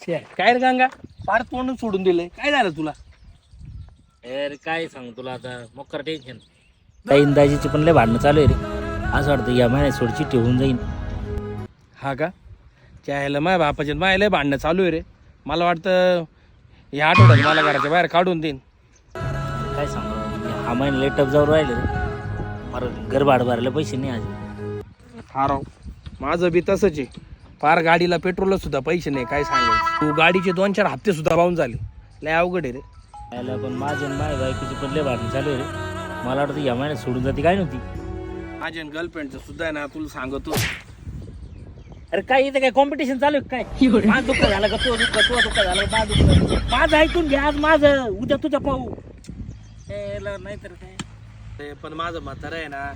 काय रे गंगा फार तोंड सोडून दिलंय काय झालं तुला? अरे काय सांग तुला आता मोकर टेन्शन. काही इंदाजीची पण लय भांडणं चालू आहे रे. असं वाटतं या महिन्यात सोडची ठेवून जाईन. हा का त्याला माझ्या बापाच्या माझ्या लय भांडणं चालू आहे रे. मला वाटतं या आठवड्यात मला घराच्या बाहेर काढून देईन. काय सांगू हा महिना लय टप जाऊन राहिले रे. फार घर भाडं भरायला पैसे नाही आज. हा राव माझं बी तसंच आहे. फार गाडीला पेट्रोलला सुद्धा पैसे नाही काय सांगायचं. तू गाडीचे 2-4 हप्ते सुद्धा पाहून झाले. लय अवघड आहे रे. यायला पण माझे आणि माझ्या बायकोची पण लय भांडणं चालू आहे रे. मला वाटतं या महिन्यात सोडून जाते काय नव्हती. माझ्या गर्लफ्रेंडचं सुद्धा आहे ना तुला सांगतो. अरे काय इथं काय कॉम्पिटिशन चालू आहे काय? माझं दुःख झालं का तो दुःख तो दुःख झालं का माझं दुःख. माझं ऐकून घ्या आज माझं उद्या तुझं पाहू. नाहीतर काय ते पण माझं म्हातारं आहे ना.